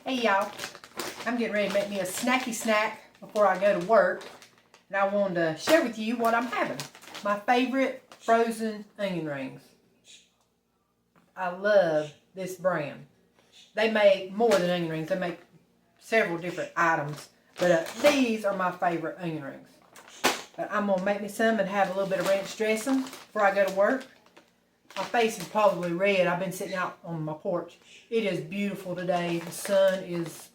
Hey y'all, I'm getting ready to make me a snacky snack before I go to work. And I wanted to share with you what I'm having. My favorite frozen onion rings. I love this brand. They make more than onion rings. They make several different items. But these are my favorite onion rings. But I'm going to make me some and have a little bit of ranch dressing before I go to work. My face is probably red. I've been sitting out on my porch. It is beautiful today. The sun is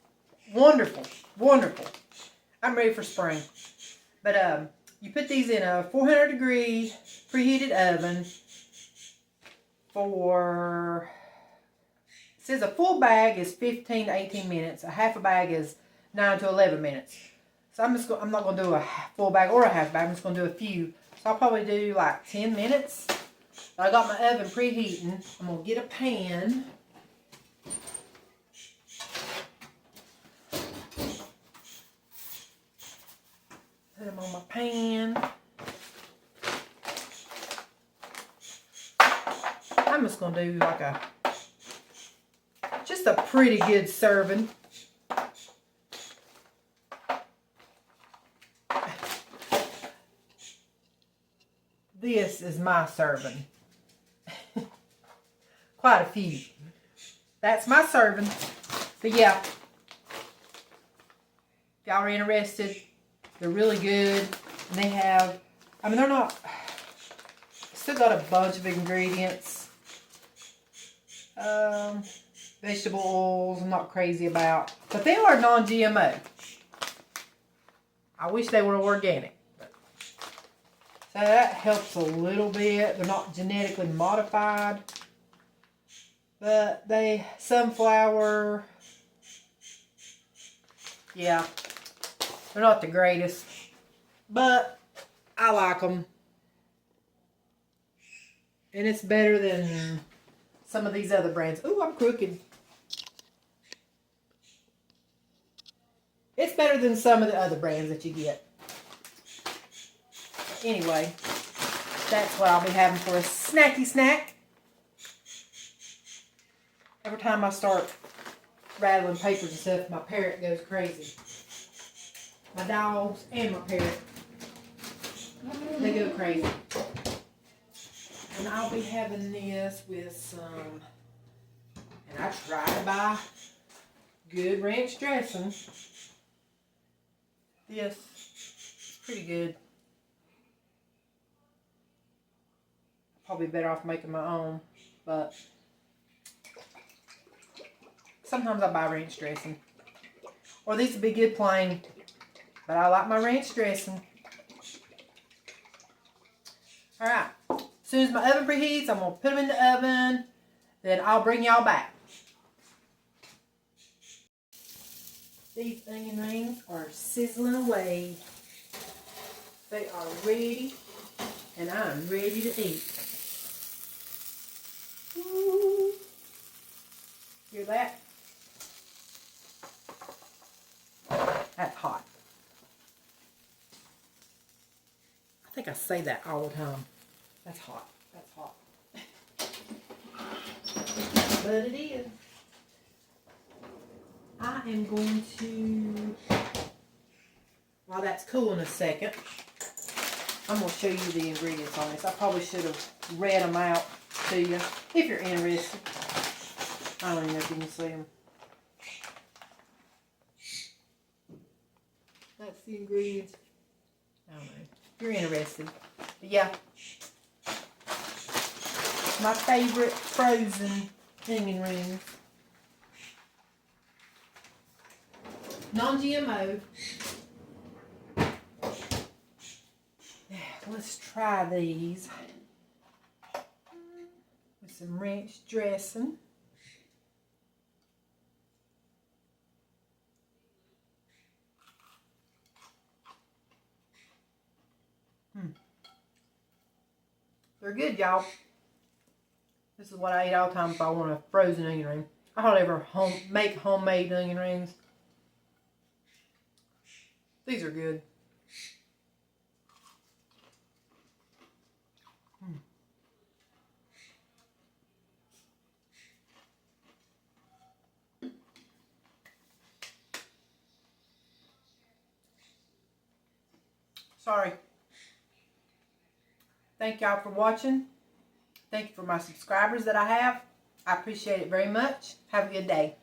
wonderful. Wonderful. I'm ready for spring. But you put these in a 400 degree preheated oven for, it says a full bag is 15 to 18 minutes. A half a bag is 9 to 11 minutes. So I'm not going to do a full bag or a half bag. I'm just going to do a few. So I'll probably do like 10 minutes. I got my oven preheating. I'm going to get a pan. Put them on my pan. I'm just going to do like just a pretty good serving. This is my serving. Quite a few. That's my serving. But yeah, if y'all are interested, they're really good. And they have, I mean, they're not, still got a bunch of ingredients. Vegetable oils, I'm not crazy about. But they are non-GMO. I wish they were organic. So that helps a little bit. They're not genetically modified. But sunflower, yeah, they're not the greatest. But I like them. And it's better than some of these other brands. Ooh, I'm crooked. It's better than some of the other brands that you get. Anyway, that's what I'll be having for a snacky snack. Every time I start rattling papers and stuff, my parrot goes crazy. My dogs and my parrot, they go crazy. And I'll be having this with some, and I try to buy good ranch dressing. This is pretty good. Probably better off making my own, but sometimes I buy ranch dressing. Or these would be good plain, but I like my ranch dressing. Alright, as soon as my oven preheats, I'm going to put them in the oven. Then I'll bring y'all back. These onion rings are sizzling away. They are ready, and I'm ready to eat. Ooh. Hear that? That's hot. I think I say that all the time. That's hot. That's hot. But it is. I am going to, while that's cooling a second, I'm going to show you the ingredients on this. I probably should have read them out to you if you're interested. I don't even know if you can see them. That's the ingredients. I don't know if you're interested. But yeah, my favorite frozen onion rings. Non-GMO. Yeah, let's try these with some ranch dressing. They're good, y'all. This is what I eat all the time if I want a frozen onion ring. I hardly ever make homemade onion rings. These are good. Sorry. Thank y'all for watching. Thank you for my subscribers that I have. I appreciate it very much. Have a good day.